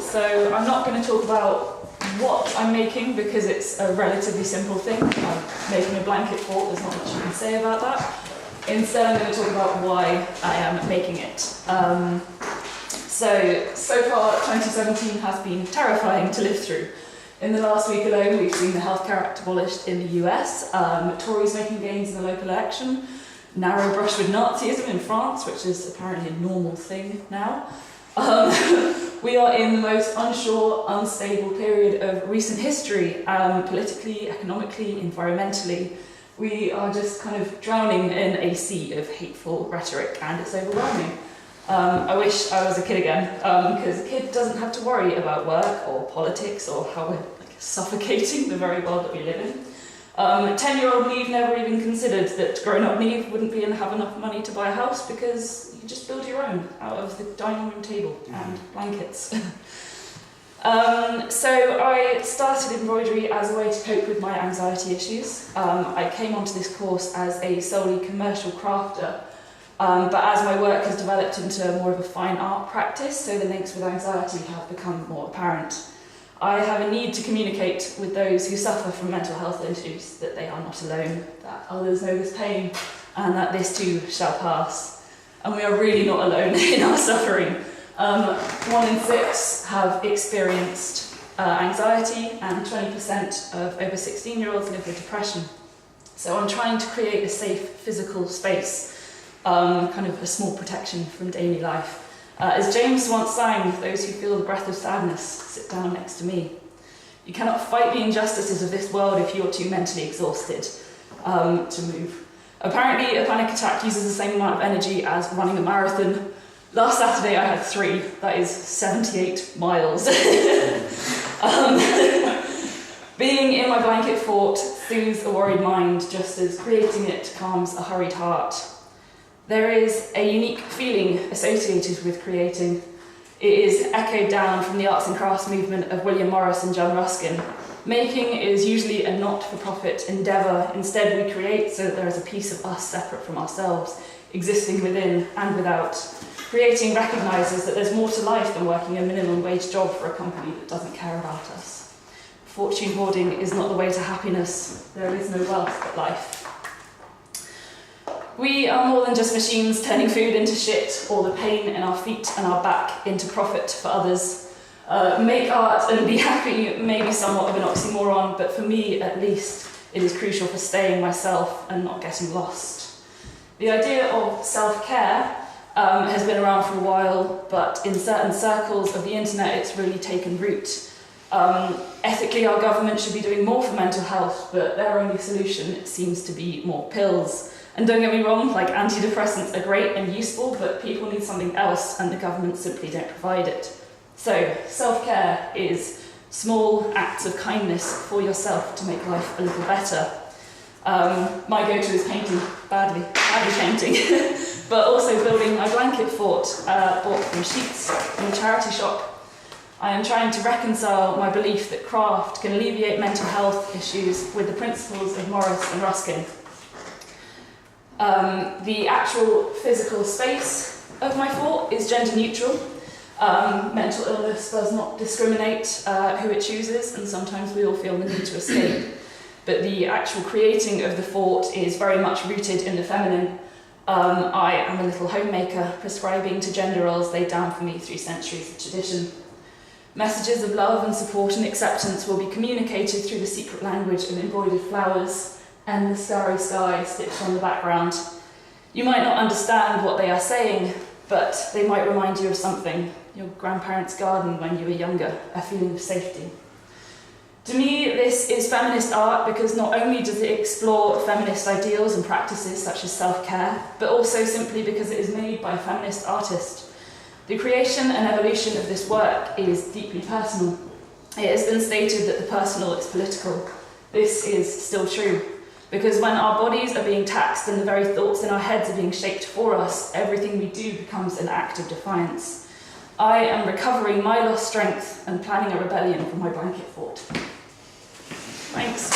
So I'm not going to talk about what I'm making because it's a relatively simple thing. Making a blanket fort, there's not much you can say about that. Instead, I'm going to talk about why I am making it. So far, 2017 has been terrifying to live through. In the last week alone, we've seen the Healthcare Act abolished in the US, Tories making gains in the local election, narrow brush with Nazism in France, which is apparently a normal thing now. We are in the most unsure, unstable period of recent history, politically, economically, environmentally. We are just kind of drowning in a sea of hateful rhetoric, and it's overwhelming. I wish I was a kid again, because a kid doesn't have to worry about work or politics or how we're suffocating the very world that we live in. 10-year-old Neve never even considered that grown-up Neve wouldn't have enough money to buy a house because you just build your own out of the dining room table and blankets. So I started embroidery as a way to cope with my anxiety issues. I came onto this course as a solely commercial crafter, but as my work has developed into more of a fine art practice, so the links with anxiety have become more apparent. I have a need to communicate with those who suffer from mental health issues that they are not alone, that others know this pain, and that this too shall pass. And we are really not alone in our suffering. 1 in 6 have experienced anxiety, and 20% of over 16-year-olds live with depression. So I'm trying to create a safe physical space, kind of a small protection from daily life. As James once sang, those who feel the breath of sadness, sit down next to me. You cannot fight the injustices of this world if you're too mentally exhausted to move. Apparently, a panic attack uses the same amount of energy as running a marathon. Last Saturday I had 3, that is 78 miles. Being in my blanket fort soothes a worried mind, just as creating it calms a hurried heart. There is a unique feeling associated with creating. It is echoed down from the arts and crafts movement of William Morris and John Ruskin. Making is usually a not-for-profit endeavour. Instead, we create so that there is a piece of us separate from ourselves, existing within and without. Creating recognises that there's more to life than working a minimum wage job for a company that doesn't care about us. Fortune hoarding is not the way to happiness. There is no wealth but life. We are more than just machines turning food into shit, or the pain in our feet and our back into profit for others. Make art and be happy may be somewhat of an oxymoron, but for me at least, it is crucial for staying myself and not getting lost. The idea of self-care has been around for a while, but in certain circles of the internet it's really taken root. Ethically, our government should be doing more for mental health, but their only solution seems to be more pills. And don't get me wrong, like antidepressants are great and useful, but people need something else and the government simply don't provide it. So self-care is small acts of kindness for yourself to make life a little better. My go-to is painting, badly painting, but also building my blanket fort, bought from sheets in a charity shop. I am trying to reconcile my belief that craft can alleviate mental health issues with the principles of Morris and Ruskin. The actual physical space of my fort is gender neutral. Mental illness does not discriminate who it chooses, and sometimes we all feel the need to escape. But the actual creating of the fort is very much rooted in the feminine. I am a little homemaker, prescribing to gender roles laid down for me through centuries of tradition. Messages of love and support and acceptance will be communicated through the secret language of embroidered flowers and the starry sky stitched on the background. You might not understand what they are saying, but they might remind you of something, your grandparents' garden when you were younger, a feeling of safety. To me, this is feminist art because not only does it explore feminist ideals and practices such as self-care, but also simply because it is made by a feminist artist. The creation and evolution of this work is deeply personal. It has been stated that the personal is political. This is still true. Because when our bodies are being taxed and the very thoughts in our heads are being shaped for us, everything we do becomes an act of defiance. I am recovering my lost strength and planning a rebellion for my blanket fort. Thanks.